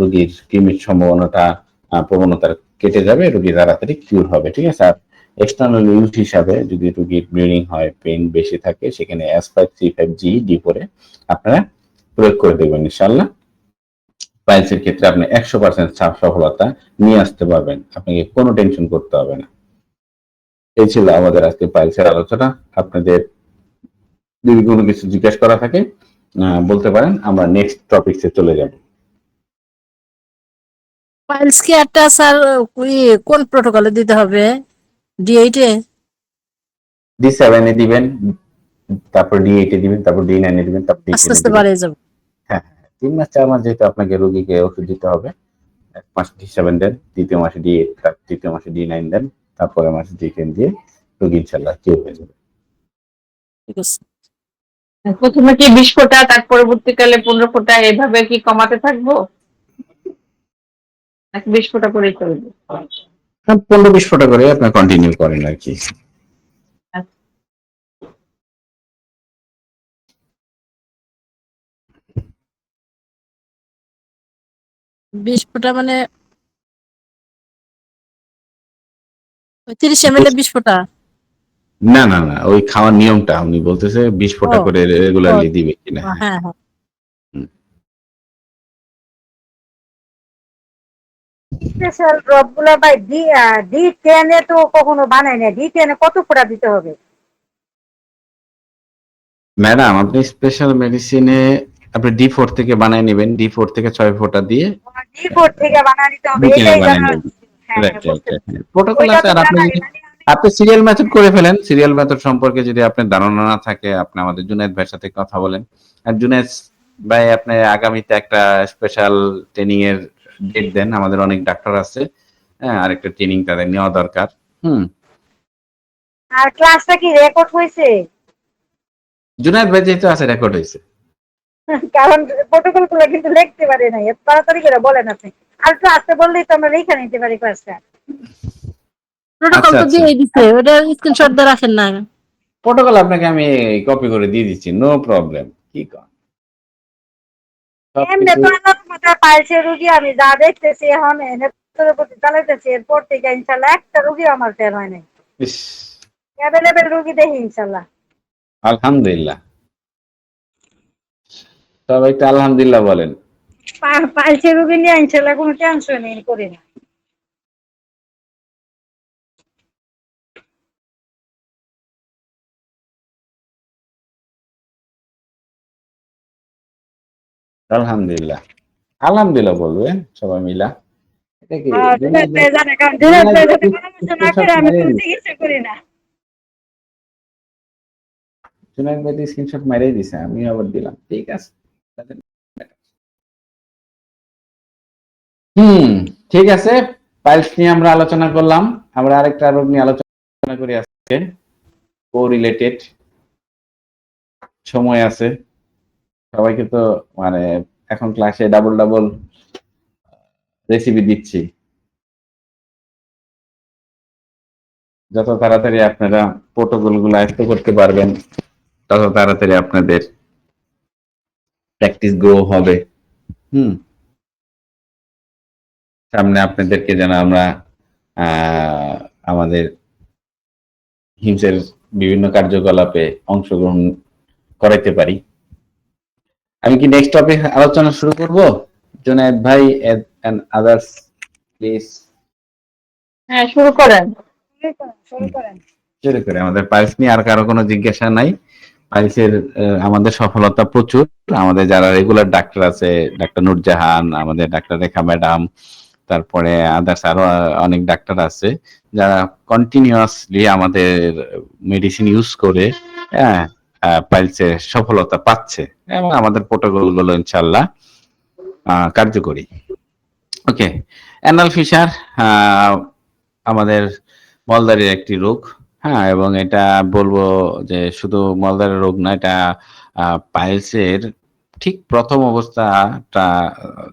রোগীর কৃমির প্রবণতা কেটে যাবে, রোগী তাড়াতাড়ি কিউর হবে। ঠিক আছে, আর এক্সটার্নাল ইউজ হিসাবে যদি রোগীর ব্লিডিং হয়, পেইন বেশি থাকে, সেখানে S5 C5 G D4 আপনারা প্রয়োগ করে দেবেন। ইনশাল্লাহ পাইলসের ক্ষেত্রে আপনি 100% সফলতা নিয়ে আসতে পারবেন, আপনাকে কোনো টেনশন করতে হবে না। এই ছিল আমাদের আজকে পাইলসের আলোচনা। আপনাদের যদি কোনো কিছু জিজ্ঞেস করা থাকে বলতে পারেন, আমরা নেক্সট টপিকসে চলে যাব। পাইলস কেয়ারটা স্যার কোন প্রোটোকলে দিতে হবে? D8 এ? D7 এ দিবেন, তারপর D8 এ দিবেন, তারপর D9 এ দিবেন, তারপর D10 আস্তে এ আস্তে দিবেন। বাড়িয়ে যাবে। হ্যাঁ, 3 মাস 4 মাস যেহেতু আপনাকে রোগীকে ওষুধ দিতে হবে। 1 মাস D7 দেন, দ্বিতীয় মাসে D8, তৃতীয় মাসে D9 দেন, তারপরে মাসে D10 দিয়ে রোগী ইনশাল্লাহ কিউর হয়ে যাবে। ঠিক আছে। প্রথমে কি 20 ফোঁটা, তার পরবর্তীকালে 15 ফোঁটা, এভাবে কি কমাতে থাকবো, নাকি 20 ফোঁটা করেই চলবে? 15-20 ফোঁটা করে আপনার কন্টিনিউ করেন আর কি। 20 ফোঁটা মানে 30 ml 20 ফোঁটা। না না না, ওই খাওয়ার নিয়মটা উনি বলতেছে 20 ও ফোঁটা করে ও রেগুলারলি দিবে কিনা। হ্যাঁ। হ্যাঁ হ্যাঁ। হুম। স্পেশাল ড্রপ গুলো ভাই D10 এ তো কখনো বানাই না। D10 এ কত ফোঁটা দিতে হবে? ম্যাডাম আপনি স্পেশাল মেডিসিনে আপনি D4 থেকে বানায় নেবেন, D4 থেকে 6 ফোঁটা দিয়ে D4 থেকে বানায় নিতে হবে, বিকেলে এটাই বানায় জানা। নেবেন। হ্যাঁ রাইট হ্যাঁ, রাইট বুঝতে রাইট। পারছি। প্রোটোকল ওইটা আছে। তো আর আপনি জানাই যদি মানে আপনি সিরিয়াল মেথড করে ফেলেন, সিরিয়াল মেথড সম্পর্কে যদি আপনার ধারণা না থাকে আপনি আমাদের জুনায়েদ ভাইয়ের সাথে কথা বলেন। আর জুনায়েদ ভাই আপনি আগামীতে একটা স্পেশাল ট্রেনিং এর ডেট দেন, আমাদের অনেক ডাক্তার আছে। হ্যাঁ, আরেকটা ট্রেনিং তাদের নেওয়া দরকার। হুম। আর ক্লাসটা কি রেকর্ড হয়েছে? জুনায়েদ ভাই যেহেতু আছে রেকর্ড হয়েছে। কারণ প্রোটোকল গুলো কিন্তু লিখতে পারি না, এত তাড়াতাড়ি করে বলেন আপনি। আর একটু আস্তে বললেই তো আমরা লিখে নিতে পারি ক্লাসটা। প্রোটোকল আচ্ছা তো আচ্ছা, দিয়েই দিছে, ওটা স্ক্রিনশট দিয়ে রাখেন না। প্রোটোকল আপনাকে আমি কপি করে দিয়ে দিচ্ছি, নো প্রবলেম। কি কর এমনি সবকিছু। তো আমার মতো পাইছে রুগী আমি যা দেখতেছি এখন এনে প্রতি চালাইতেছি, এরপর থেকে ইনশাল্লাহ একটা রুগী আমার ফের হয় নাই। ইস, অ্যাভেলেবেল রুগী দেখি ইনশাল্লাহ। আলহামদুলিল্লাহ। সবাই একটু আলহামদুলিল্লাহ বলেন। পাইছে রুগী নিয়ে ইনশাল্লাহ কোনো টেনশনই করি না। আলহামদুলিল্লাহ, আলহামদুলিল্লাহ বলবেন সবাই মিলা। এটা কি আর জুনায়েদ জুনায়েদ ভাই? ভাই জানে, কারণ জুনায়েদ জুনায়েদ ভাইয়ের ভাই সাথে পরামর্শ না স্ক্রিনশট করে আমি মেরে কোনো দিছে। চিকিৎসা করি না। জুনায়েদ ভাই স্ক্রিনশট মেরেই দিছে, আমি আবার দিলাম। ঠিক আছে। হুম, ঠিক আছে। পাইলস নিয়ে আমরা আলোচনা করলাম। আমরা আরেকটা রোগ নিয়ে আলোচনা করি আজকে, কো রিলেটেড। সময় আছে সবাইকে তো, মানে এখন ক্লাসে ডাবল ডাবল রেসিপি দিচ্ছি। যত তাড়াতাড়ি আপনারা প্রোটোকল গুলো আয়ত্ত করতে পারবেন তত তাড়াতাড়ি আপনাদের প্র্যাকটিস গ্রো হবে। হুম। সামনে আপনাদেরকে যেন আমরা আমাদের হিমসের বিভিন্ন কার্যকলাপে অংশগ্রহণ করাইতে পারি। আমি কি নেক্সট টপিক আলোচনা শুরু করব? জুনায়েদ ভাই এন্ড আদার্স প্লিজ। হ্যাঁ, শুরু করেন। শুরু করেন। শুরু করে আমাদের পাইলস নিয়ে আর কারো কোনো জিজ্ঞাসা নাই। পাইলসের আমাদের সফলতা প্রচুর। আমাদের যারা রেগুলার ডাক্তার আছে, ডাক্তার নূরজাহান, আমাদের ডাক্তার রেখা ম্যাডাম, তারপরে আদার্স আরো অনেক ডাক্তার আছে যারা কন্টিনিউয়াসলি আমাদের মেডিসিন ইউজ করে হ্যাঁ পাইলসের সফলতা পাচ্ছে, এবং আমাদের প্রোটোকল গুলো ইনশাল্লাহ কার্যকরী। ওকে। অ্যানাল ফিশার আমাদের মলদারের একটি রোগ। হ্যাঁ, এবং এটা বলবো যে শুধু মলদারের রোগ না, এটা পাইলসের ঠিক প্রথম অবস্থাটা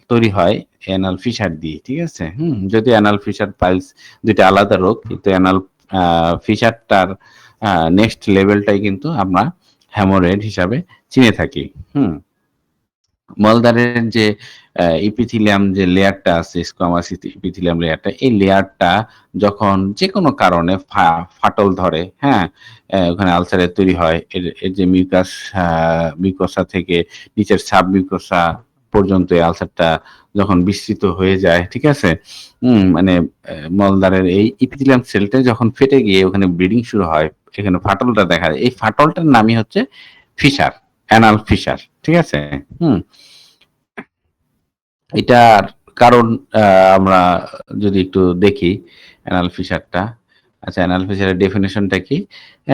তৈরি হয় অ্যানাল ফিশার দিয়ে। ঠিক আছে। যদি অ্যানাল ফিশার পাইলস দুইটা আলাদা রোগ, কিন্তু অ্যানাল ফিশারটার নেক্সট লেভেলটাই কিন্তু আমরা হ্যামোরয়েড হিসাবে চিনে থাকি। মলদারের যে ইপিথিলিয়াম যে লেয়ারটা আছে, স্কোয়ামাস ইপিথিলিয়াম লেয়ারটা, এই লেয়ারটা যখন যে কোনো কারণে ফাটল ধরে, হ্যাঁ, ওখানে আলসারের তৈরি হয়। এর যে মিউকোসা থেকে নিচের সাব মিউকোসা পর্যন্ত এই আলসারটা যখন বিস্তৃত হয়ে যায়, ঠিক আছে, মানে মলদারের এই ইপিথিলিয়াম সেলটা যখন ফেটে গিয়ে ওখানে ব্লিডিং শুরু হয়, এখানে ফাটলটা দেখা যায়। এই ফাটলটার নামই হচ্ছে ফিশার, অ্যানাল ফিশার। ঠিক আছে। এটার কারণ আমরা যদি একটু দেখি অ্যানাল ফিশারটা। আচ্ছা, অ্যানাল ফিশারের ডেফিনেশনটা কি?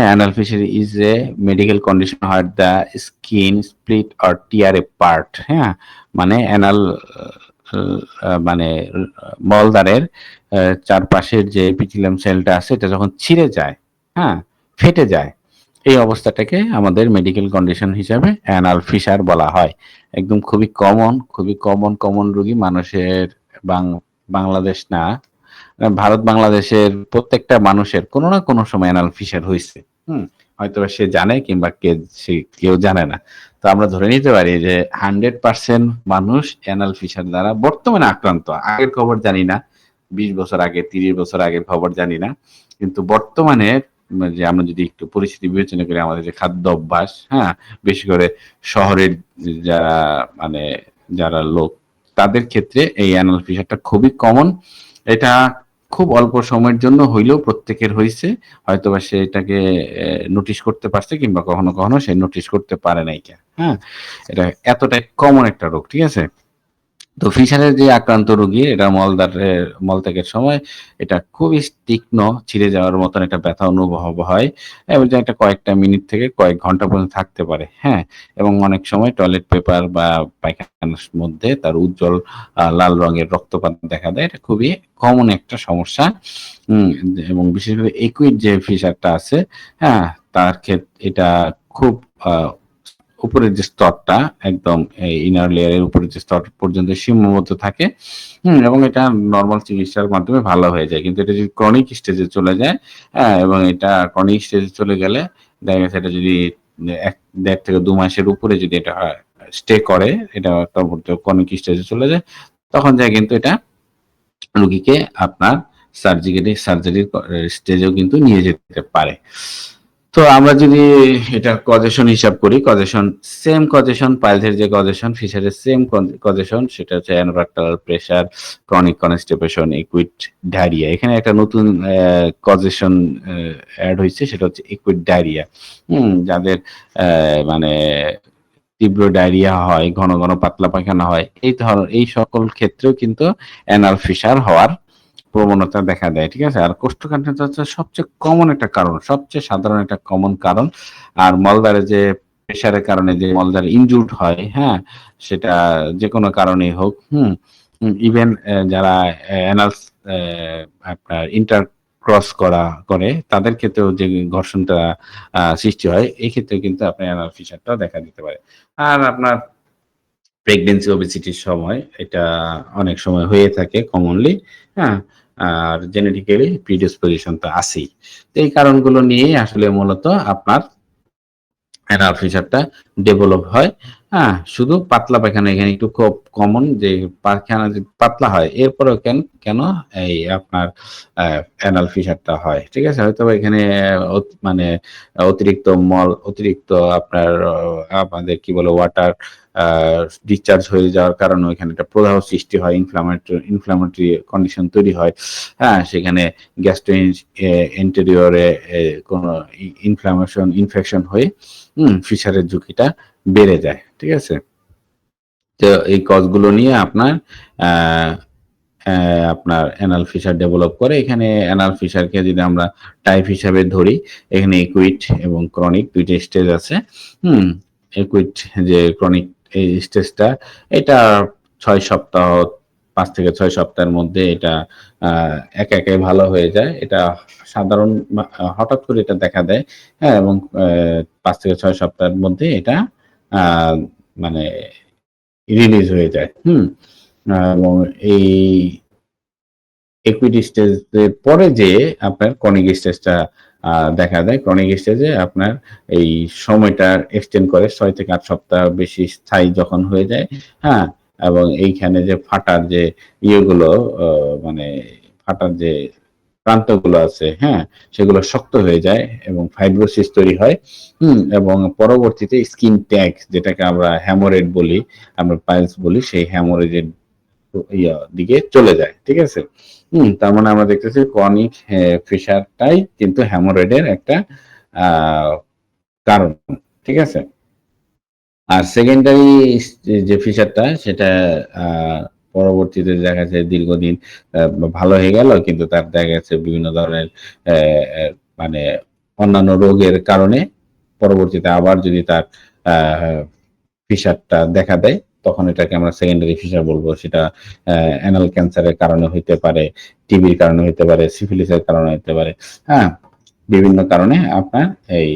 Anal fissure is a medical condition where the skin split or tear apart. হ্যাঁ, মানে অ্যানাল মানে মলদ্বারের চারপাশের যে এপিথেলিয়াম সেলটা আছে এটা যখন ছিঁড়ে যায়, হ্যাঁ, ফেটে যায়, এই অবস্থাটাকে আমাদের মেডিকেল কন্ডিশন হিসাবে অ্যানাল ফিশার বলা হয়। একদম খুবই কমন রোগী মানুষের। বাংলাদেশ না, ভারত বাংলাদেশের প্রত্যেকটা মানুষের কোনো না কোনো সময় অ্যানাল ফিশার হয়েছে। হয়তো সে জানে কিংবা কেউ জানে না। তো আমরা ধরে নিতে পারি যে 100% মানুষ অ্যানাল ফিশার দ্বারা বর্তমানে আক্রান্ত। আগের খবর জানি না, 20 বছর আগে 30 বছর আগের খবর জানি না, কিন্তু বর্তমানে যে আমরা যদি একটু পরিস্থিতি বিবেচনা করি, আমাদের যে খাদ্য অভ্যাস, হ্যাঁ, বেশি করে শহরের যারা মানে যারা লোক, তাদের ক্ষেত্রে এই অ্যানাল ফিশারটা খুবই কমন। এটা খুব অল্প সময়ের জন্য হইলেও প্রত্যেকের হয়েছে, হয়তোবা সে এটাকে নোটিশ করতে পারছে, কিংবা কখনো কখনো সে নোটিশ করতে পারে নাই। হ্যাঁ, এটা এতটাই কমন একটা রোগ, ঠিক আছে। তো ফিশারের যে আক্রান্ত রোগী, এটা মলত্যাগের সময় এটা খুবই তীক্ষ্ণ, ছিঁড়ে যাওয়ার মতন একটা ব্যথা অনুভব হয়, এবং যে একটা কয়েকটা মিনিট থেকে কয়েক ঘন্টা পর্যন্ত থাকতে পারে। হ্যাঁ, এবং অনেক সময় টয়লেট পেপার বা পায়খানার মধ্যে তার উজ্জ্বল লাল রঙের রক্তপাত দেখা দেয়। এটা খুবই কমন একটা সমস্যা। এবং বিশেষ করে একুইড যে ফিশারটা আছে, হ্যাঁ, তার ক্ষেত্রে এটা খুব উপরের যে স্তরটা, একদম ইনার লেয়ারের উপরের যে স্তর পর্যন্ত সীমাবদ্ধ থাকে, এবং এটা নর্মাল চিকিৎসার মাধ্যমে ভালো হয়ে যায়। কিন্তু এটা যদি ক্রনিক স্টেজে চলে যায়, হ্যাঁ, এবং এটা ক্রনিক স্টেজে চলে গেলে দেখা গেছে এটা যদি 1.5 থেকে 2 মাসের উপরে যদি এটা স্টে করে, এটা ক্রনিক স্টেজে চলে যায়, তখন যায় কিন্তু এটা রোগীকে আপনার সার্জারির স্টেজেও কিন্তু নিয়ে যেতে পারে। তো আমরা যদি এটা কজেশন হিসাব করি, সেম কজেশন, পাইলসের যে কজেশন, ফিশারের সেম কজেশন, সেটা হচ্ছে অ্যানোরেক্টাল প্রেসার, ক্রনিক কনস্টিপেশন, ইকুইড ডায়রিয়া। এখানে একটা নতুন কজেশন অ্যাড হয়েছে, সেটা হচ্ছে ইকুইড ডায়রিয়া। যাদের মানে তীব্র ডায়রিয়া হয়, ঘন ঘন পাতলা পায়খানা হয়, এই সকল ক্ষেত্রেও কিন্তু অ্যানাল ফিশার হওয়ার প্রবণতা দেখা দেয়, ঠিক আছে। আর কোষ্ঠকাঠিন্য হচ্ছে সবচেয়ে কমন একটা কারণ, সবচেয়ে সাধারণ একটা কমন কারণ। আর মলদ্বারে যে প্রেশারের কারণে যে মলদ্বার ইনজুর্ড হয়, হ্যাঁ, সেটা যে কোনো কারণেই হোক, ইভেন যারা অ্যানাল আপনার ইন্টার ক্রস করে, তাদের ক্ষেত্রেও যে ঘর্ষণটা সৃষ্টি হয়, এই ক্ষেত্রে কিন্তু আপনার অ্যানাল ফিশারটা দেখা দিতে পারে। আর আপনার প্রেগনেন্সি, ওবেসিটির সময় এটা অনেক সময় হয়ে থাকে কমনলি, হ্যাঁ। আর জেনেটিক্যালি প্রিডিসপোজিশন তো আছেই। তো এই কারণগুলো নিয়ে আসলে মূলত আপনার অ্যানাল ফিশারটা ডেভেলপ হয়। হ্যাঁ, শুধু পাতলা পায়খানা এখানে একটু খুব কমন, যে পায়খানা যে পাতলা হয়, এরপরেও কেন এই আপনার অ্যানাল ফিশারটা হয়, ঠিক আছে। হয়তো এখানে মানে অতিরিক্ত আপনার আমাদের কি বলে ওয়াটার ডিসচার্জ হয়ে যাওয়ার কারণে এখানে একটা প্রদাহ সৃষ্টি হয়, ইনফ্লামেটরি কন্ডিশন তৈরি হয়। হ্যাঁ, সেখানে গ্যাস্ট্রোএন্টেরিয়রে কোনো ইনফেকশন হয়ে ফিশারের ঝুঁকিটা বেড়ে যায়, ঠিক আছে। তো এই কজগুলো নিয়ে আপনার অ্যানাল ফিশার ডেভেলপ করে। এখানে অ্যানাল ফিশারকে যদি আমরা টাইপ হিসাবে ধরি, এখানে একুইড এবং ক্রনিক দুইটা স্টেজ আছে। একুইড যে ক্রনিক এই স্টেজটা, এটা 6 সপ্তাহ, 5 থেকে 6 সপ্তাহের মধ্যে এটা একে ভালো হয়ে যায়। এটা সাধারণ, হঠাৎ করে এটা দেখা দেয়, হ্যাঁ, এবং 5 থেকে 6 সপ্তাহের মধ্যে এটা মানে রিলিজ হয়ে যায়। এবং এই একুইড স্টেজের পরে যে আপনার ক্রনিক স্টেজটা দেখা দেয়। ক্রনিক স্টেজে আপনার এই সময়টা এক্সটেন্ড করে 6 থেকে 8 সপ্তাহ বেশি স্থায়ী যখন হয়ে যায়, হ্যাঁ, এবং এইখানে যে ফাটার যে ইয়েগুলো, মানে ফাটার যে প্রান্তগুলো আছে, হ্যাঁ, সেগুলো শক্ত হয়ে যায় এবং ফাইব্রোসিস তৈরি হয়। এবং পরবর্তীতে স্কিন ট্যাগ, যেটাকে আমরা হ্যামোরেড বলি, আমরা পাইলস বলি, সেই হ্যামোরেজের দিকে চলে যায়, ঠিক আছে। তার মানে আমরা দেখতেছি ক্রনিক ফিশারটাই কিন্তু হ্যামোরেডের একটা কারণ, ঠিক আছে। আর সেকেন্ডারি যে ফিশারটা, সেটা পরবর্তীতে দেখা যাচ্ছে দীর্ঘদিন ভালো হয়ে গেল, কিন্তু তার দেখা যাচ্ছে বিভিন্ন ধরনের মানে অন্যান্য রোগের কারণে পরবর্তীতে আবার যদি তার ফিশারটা দেখা দেয়, তখন এটাকে আমরা সেকেন্ডারি ফিশার বলবো। সেটা অ্যানাল ক্যান্সারের কারণে হইতে পারে, টিবির কারণে হইতে পারে, সিফিলিসের কারণে হইতে পারে, হ্যাঁ, বিভিন্ন কারণে আপনার এই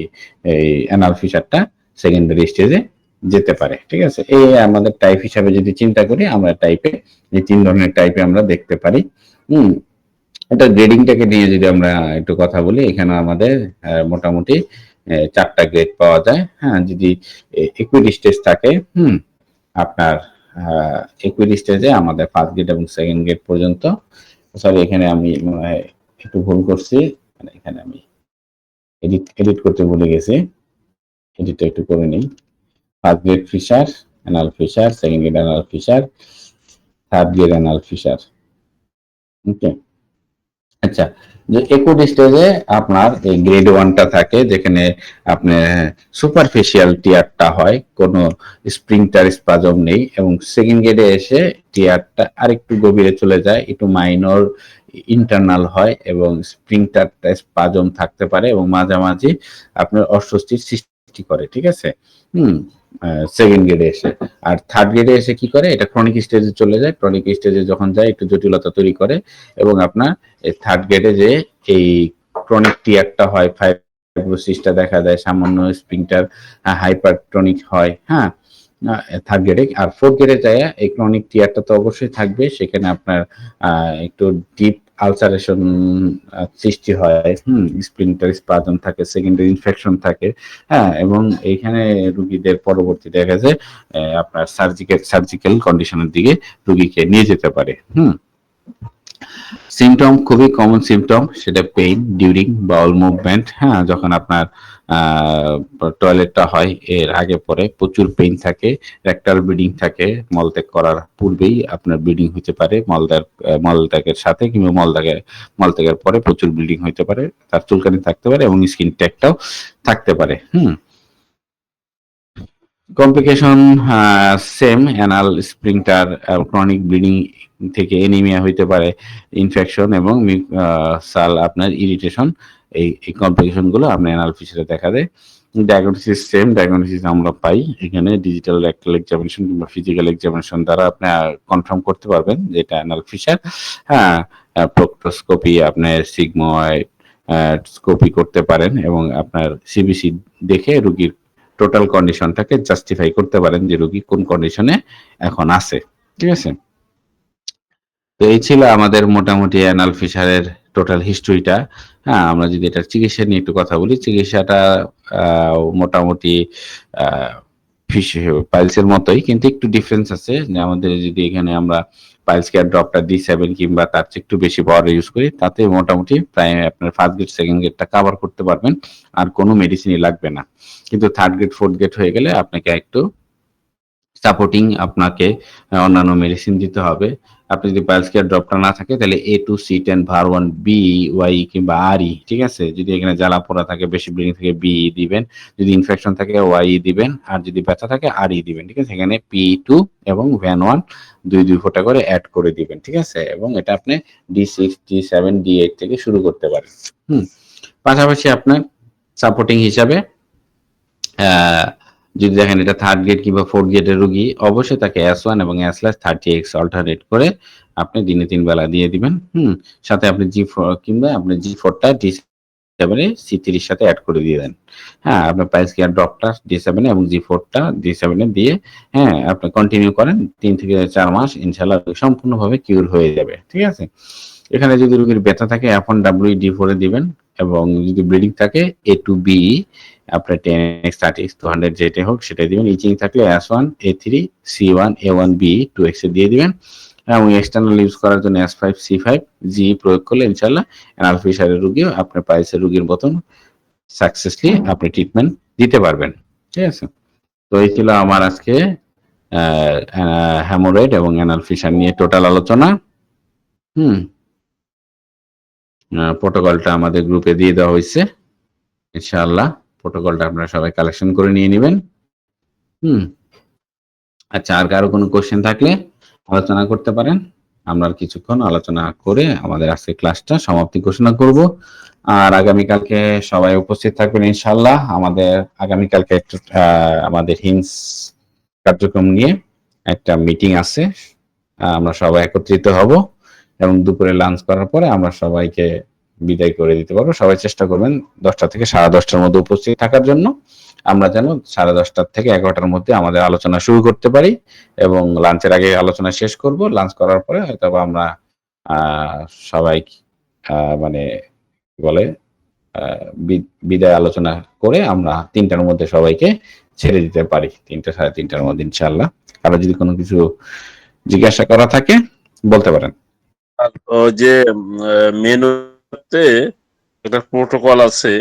অ্যানাল ফিশারটা সেকেন্ডারি স্টেজে যেতে পারে, ঠিক আছে। এই আমাদের টাইপ হিসাবে যদি চিন্তা করি, আমরা টাইপে এই 3 ধরনের টাইপে আমরা দেখতে পারি। এটা গ্রেডিংটাকে নিয়ে যদি আমরা একটু কথা বলি, এখানে আমাদের মোটামুটি 4টা গ্রেড পাওয়া যায়। হ্যাঁ, যদি ইকুইড স্টেজ থাকে, আপনার ইকুইড স্টেজে আমাদের ফার্স্ট গ্রেড এবং সেকেন্ড গ্রেড পর্যন্ত। সরি, এখানে আমি একটু ভুল করছি, মানে এখানে আমি এডিট করতে ভুলে গেছি, এডিটটা একটু করে নিই। First grade fissure, anal fissure, second grade anal fissure, third grade anal fissure. Okay, আচ্ছা, যে ইকুইড স্টেজে আপনার এই গ্রেড 1টা থাকে, যেখানে আপনার সুপারফিশিয়াল টিয়ারটা হয়, কোনো স্প্রিংটার স্পাজম নেই, এবং সেকেন্ড গ্রেডে এসে টিয়ারটা আরেকটু গভীরে চলে যায়, একটু মাইনর ইন্টারনাল হয় এবং স্প্রিংটারটা স্পাজম থাকতে পারে এবং মাঝামাঝি আপনার অস্বস্তির সৃষ্টি করে, ঠিক আছে। সেকেন্ড গ্রেডে এসে। আর থার্ড গ্রেডে এসে কি করে, এটা ক্রনিক স্টেজে চলে যায়, ক্রনিক স্টেজে যখন যায় একটু জটিলতা তৈরি করে, এবং আপনার এই থার্ড গ্রেডে যে এই ক্রনিক টিয়ারটা হয়, ফাইব্রোসিসটা দেখা যায়, সামান্য স্প্রিংটার হাইপারটনিক হয়, হ্যাঁ, থার্ড গ্রেডে। আর ফোর্থ গ্রেডে যায় এই ক্রনিক টিয়ারটা তো অবশ্যই থাকবে, সেখানে আপনার একটু ডিপ আলসারেশন সৃষ্টি হয়, স্প্লিন্টার স্পাজম থাকে, সেকেন্ডারি ইনফেকশন থাকে, হ্যাঁ, এবং এইখানে রোগীদের পরবর্তী দেখা যায় আপনার সার্জিক্যাল কন্ডিশনের দিকে রোগীকে নিয়ে যেতে পারে। সিমটম খুবই কমন সিমটম, সেটা পেইন ডিউরিং বাউল মুভমেন্ট। হ্যাঁ, যখন আপনার টয়লেটটা হয় এর আগে পরে প্রচুর পেইন থাকে, রেক্টাল ব্লিডিং থাকে, মলত্যাগ করার পূর্বেই আপনার ব্লিডিং হতে পারে, মলত্যাগের সাথে কিংবা মলত্যাগের পরে প্রচুর ব্লিডিং হতে পারে, তার চুলকানি থাকতে পারে এবং স্কিন ট্যাগটাও থাকতে পারে। Complication same, anal sphincter, chronic bleeding থেকে এনিমিয়া হইতে পারে, ইনফেকশন এবং আপনার ইরিটেশন, এই কমপ্লিকেশন গুলো আপনার অ্যানাল ফিশারে দেখা দেয়। ডায়াগনোসিস সেম, ডায়াগনোসিস আমরা পাই এখানে ডিজিটাল রেকটাল এক্সামিনেশন কিংবা ফিজিক্যাল এক্সামিনেশন দ্বারা আপনি কনফার্ম করতে পারবেন যে এটা অ্যানাল ফিশার। হ্যাঁ, প্রক্টোস্কোপি, আপনার সিগময়েড স্কোপি করতে পারেন এবং আপনার সিবিসি দেখে রোগীর টোটাল কন্ডিশনটাকে জাস্টিফাই করতে পারেন যে রোগী কোন কন্ডিশনে এখন আছে, ঠিক আছে। তো এই ছিল আমাদের মোটামুটি অ্যানাল ফিশারের টোটাল হিস্ট্রিটা। হ্যাঁ, আমরা যদি এটার চিকিৎসা নিয়ে একটু কথা বলি, চিকিৎসাটা মোটামুটি পাইলসের মতোই, কিন্তু একটু ডিফারেন্স আছে। যে আমাদের যদি এখানে আমরা পাইলস কেয়ার ড্রপটা D7 কিংবা তার চেয়ে একটু বেশি পাওয়ার ইউজ করি, তাতে মোটামুটি প্রায় আপনার ফার্স্ট গ্রেড সেকেন্ড গ্রেডটা কভার করতে পারবেন, আর কোনো মেডিসিনই লাগবে না। কিন্তু থার্ড গ্রেড ফোর্থ গ্রেড হয়ে গেলে আপনাকে একটু সাপোর্টিং, আপনাকে অন্যান্য মেডিসিন দিতে হবে। আপনি যদি পাইলস কেয়ার ড্রপটা না থাকে তাহলে A2, C10, VAR1, BY কিংবা RE, ঠিক আছে। যদি এখানে জ্বালা পোড়া থাকে, বেশি ব্লিডিং থাকে, BE দিবেন, যদি ইনফেকশন থাকে YE দিবেন, আর যদি ব্যথা থাকে RE দিবেন, ঠিক আছে। এখানে P2 এবং VAN1 দুই ফোঁটা করে অ্যাড করে দিবেন, ঠিক আছে। এবং এটা আপনি D6, D7, D8 থেকে শুরু করতে পারেন। পাশাপাশি আপনার সাপোর্টিং হিসাবে যদি দেখেন এটা থার্ড গ্রেড কিংবা ফোর্থ গ্রেডের রোগী, অবশ্যই তাকে S1 এবং S/30X অল্টারনেট করে আপনি দিনে 3 বেলা দিয়ে দিবেন। সাথে আপনি G4 কিংবা আপনি G4টা D7 C3 এর সাথে অ্যাড করে দিয়ে দেন। হ্যাঁ, আপনার পাইলস কেয়ার ড্রপটা D7 এবং G4টা D7 দিয়ে আপনি কন্টিনিউ করেন 3 থেকে 4 মাস, ইনশাআল্লাহ সম্পূর্ণভাবে কিউর হয়ে যাবে, ঠিক আছে। এখানে যদি রোগীর ব্যথা থাকে F1W D4 দিবেন, এবং যদি ব্লিডিং থাকে A2B, আপনার 10X 30X 200 যেটা হোক সেটাই দিবেন। ইচিং থাকলে S1 A3 C1 A1B 2X দিয়ে দিবেন, এবং এক্সটার্নাল ইউজ করার জন্য S5 C5 G প্রয়োগ করলে ইনশাআল্লাহ অ্যানাল ফিশারের রোগীও আপনার পাইলসের রোগীর মতন সাকসেসফুলি আপনি ট্রিটমেন্ট দিতে পারবেন, ঠিক আছে। তো এই ছিল আমার আজকে হ্যামোরয়েড এবং অ্যানাল ফিশার নিয়ে টোটাল আলোচনা। প্রোটোকলটা আমাদের গ্রুপে দিয়ে দেওয়া হয়েছে, ইনশাআল্লাহ প্রোটোকলটা আপনারা সবাই কালেকশন করে নিয়ে নেবেন। আচ্ছা, আর কারো কোনো কোশ্চেন থাকলে আলোচনা করতে পারেন। আমরা কিছুক্ষণ আলোচনা করে আমাদের আজকে ক্লাসটা সমাপ্তি ঘোষণা করব। আর আগামীকালকে সবাই উপস্থিত থাকবেন ইনশাআল্লাহ। আমাদের আগামীকালকে আমাদের হিন্স কার্যক্রম নিয়ে একটা মিটিং আছে, আমরা সবাই একত্রিত হব, এবং দুপুরে লাঞ্চ করার পরে আমরা সবাইকে বিদায় করে দিতে পারবো। সবাই চেষ্টা করবেন 10টা থেকে 10:30টার মধ্যে উপস্থিত থাকার জন্য, আমরা যেন 10:30 থেকে 11টার মধ্যে আমাদের আলোচনা শুরু করতে পারি, এবং লাঞ্চের আগে আলোচনা শেষ করব। লাঞ্চ করার পরে হয়তো আমরা সবাই মানে বলে বিদায় আলোচনা করে আমরা 3টার মধ্যে সবাইকে ছেড়ে দিতে পারি, 3টা 3:30টার মধ্যে ইনশাআল্লাহ। আর যদি কোনো কিছু জিজ্ঞাসা করা থাকে বলতে পারেন। আর ওই যে মেনুতে একটা প্রোটোকল আছে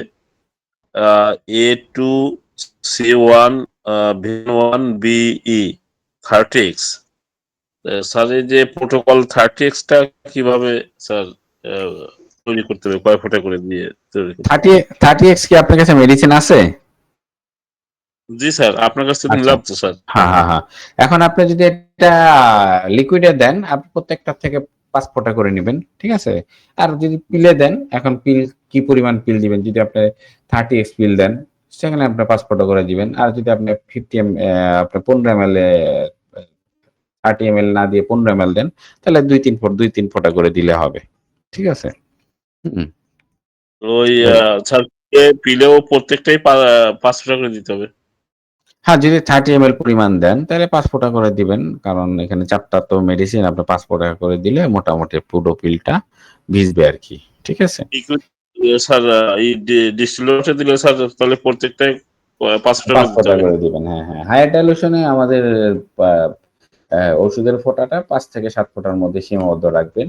A2C1 V1BE 30X। স্যার এই যে প্রোটোকল 30X টা কিভাবে স্যার তৈরি করতে হবে, কয় ফুটা করে দিয়ে তৈরি করতে হবে? 30x কি আপনার কাছে মেডিসিন আছে? জি স্যার, আপনার কাছ থেকে আচ্ছা। নিলাম তো স্যার। হ্যাঁ। এখন আপনি যদি এটা লিকুইডে দেন, আপনি প্রত্যেকটা থেকে 5 ফোঁটা করে নেবেন, ঠিক আছে? আর যদি পিলে দেন, এখন পিল কি পরিমাণ পিল দিবেন, যদি আপনি 30x পিল দেন সেখানে আপনি 5 ফোঁটা করে দিবেন। আর যদি আপনি 15 ml 30 ml না দিয়ে 15 ml দেন, তাহলে 2-3 ফোঁটা করে দিলে হবে, ঠিক আছে? হুম। ওই স্যার পিলেও প্রত্যেকটাই 5 ফুটা করে দিতে হবে? হ্যাঁ, যদি 30 ml পরিমাণ দেন তাহলে 5 ফোঁটা করে দিবেন, কারণ এখানে 4টা তো মেডিসিন, আপনি 5 ফোঁটা করে দিলে মোটামুটি পুরো পিলটা ভিজবে আর কি, ঠিক আছে? স্যার এই ডিস্টিলেটে দিলে স্যার তাহলে প্রত্যেকটাই 5 ফুটা 5 করে দিতে ফোঁটা হবে? করে দিবেন, হ্যাঁ। হায়ার ডাইলুশনে আমাদের ওষুধের ফোঁটাটা 5 থেকে 7 ফোঁটার মধ্যে সীমাবদ্ধ রাখবেন।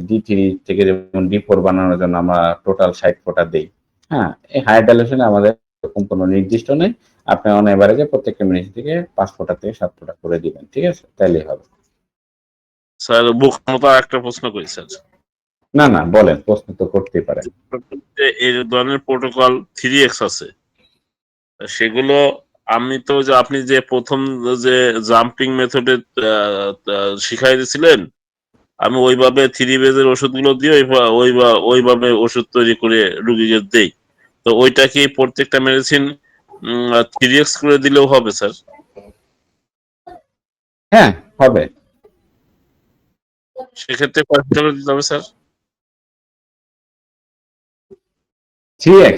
D3 থেকে যেমন D4 বানানোর জন্য আমরা টোটাল 60 ফোঁটা দেই। হ্যাঁ, এই হায়ার ডাইলুশনে আমাদের এরকম কোনো নির্দিষ্ট নেই। আপনি অন এভারেজে প্রত্যেকটা মেডিসিন থেকে 5 ফোঁটা থেকে 7 ফোঁটা করে দিবেন, ঠিক আছে? তাইলেই হবে। স্যার বুক মতো একটা প্রশ্ন করি স্যার। না, বলেন, প্রশ্ন তো করতেই পারেন। এই ধরনের প্রোটোকল 3X আছে, সেগুলো আমি তো যে আপনি যে প্রথম যে জাম্পিং মেথডে শিখাই দিয়েছিলেন, আমি ওইভাবে 3 বেজের ওষুধগুলো দিয়ে ওইভাবে ওষুধ তৈরি করে রুগীকে দেই। তো ওইটা কি প্রত্যেকটা মেডিসিন 3X করে দিলেও হবে স্যার? হ্যাঁ, হবে। সেক্ষেত্রে কয় ফুটা করে দিতে হবে স্যার? 3x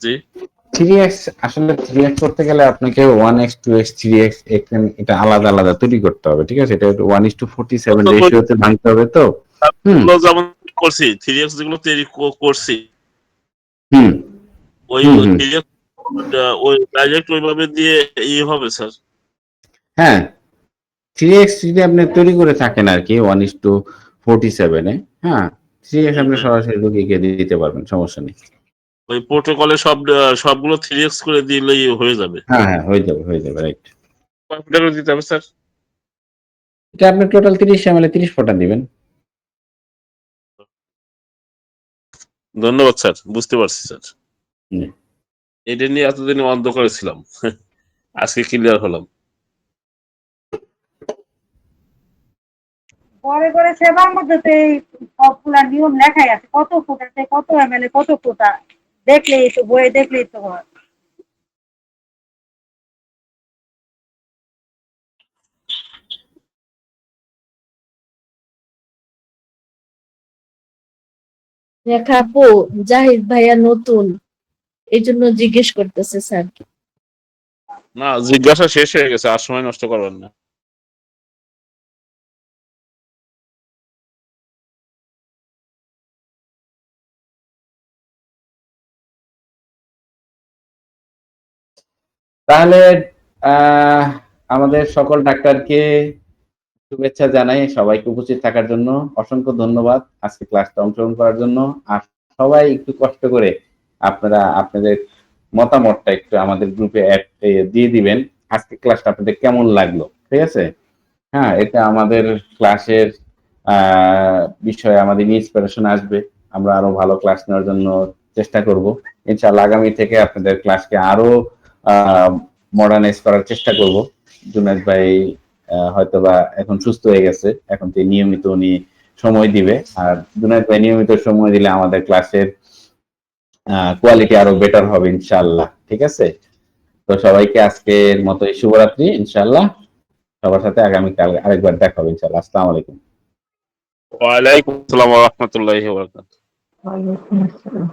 জি 3x আসলে 3x করতে গেলে আপনাকে 1x 2x 3x এটা আলাদা তৈরি করতে হবে, ঠিক আছে? এটা 1:47 রেশিওতে ভাঙতে হবে তো। যেগুলো যেমন করছি 3X যেগুলো তৈরি করছি, হুম ওই হুম, হুম। 3X ওই ডাইরেক্ট ওইভাবে দিয়ে হবে স্যার? হ্যাঁ, 3x যদি আপনি তৈরি করে থাকেন আর কি 1:47 হ্যাঁ, 3x আপনি সরাসরি রোগীকে দিতে পারবেন, সমস্যা নেই। ওই প্রোটোকলে সবগুলো 3X করে দিলেই হয়ে যাবে? হ্যাঁ, হয়ে যাবে, রাইট। কয় ফুটা করে দিতে হবে স্যার? এটা আপনি টোটাল 30 ml 30 ফোঁটা দিবেন। ধন্যবাদ স্যার, বুঝতে পারছি স্যার। হুম। এটা নিয়ে এতদিন অন্ধকারে ছিলাম, আজকে ক্লিয়ার হলাম। পরে সেবার মধ্যে তো এই সবগুলা নিয়ম লেখাই আছে, কত ফোটাতে কত ml কত ফোটা, দেখলেই তো বইয়ে দেখলেই তো হয়। রেখা আপু, জাহিদ ভাইয়া নতুন, এই জন্য জিজ্ঞেস করতেছে স্যার। না, জিজ্ঞাসা শেষ হয়ে গেছে, আর সময় নষ্ট করবেন না। তাহলে আমাদের সকল ডাক্তারকে শুভেচ্ছা জানাই, সবাইকে উপস্থিত থাকার জন্য অসংখ্য ধন্যবাদ, আজকে ক্লাসটা অংশগ্রহণ করার জন্য। আর সবাই একটু কষ্ট করে আপনারা আপনাদের মতামতটা একটু আমাদের গ্রুপে অ্যাড দিয়ে দিবেন, আজকে ক্লাসটা আপনাদের কেমন লাগলো, ঠিক আছে? হ্যাঁ, এটা আমাদের ক্লাসের বিষয়ে আমাদের ইন্সপিরেশন আসবে, আমরা আরো ভালো ক্লাস নেওয়ার জন্য চেষ্টা করব ইনশাআল্লাহ। আগামী থেকে আপনাদের ক্লাসকে আরো মডার্নাইজ করার চেষ্টা করব। জুনায়েদ ভাই হয়তোবা এখন সুস্থ হয়ে গেছে, এখন থেকে নিয়মিত উনি সময় দিবে, আর জুনায়েদ ভাই নিয়মিত সময় দিলে আমাদের ক্লাসের কোয়ালিটি আরো বেটার হবে ইনশাআল্লাহ, ঠিক আছে? তো সবাইকে আজকের মতো শুভরাত্রি ইনশাআল্লাহ। সবার সাথে আগামীকাল আরেকবার দেখা হবে ইনশাআল্লাহ। আসসালামু আলাইকুম। ওয়ালাইকুম আসসালাম ওয়া রাহমাতুল্লাহি ওয়া বারাকাতুহু। ওয়ালাইকুম আসসালাম।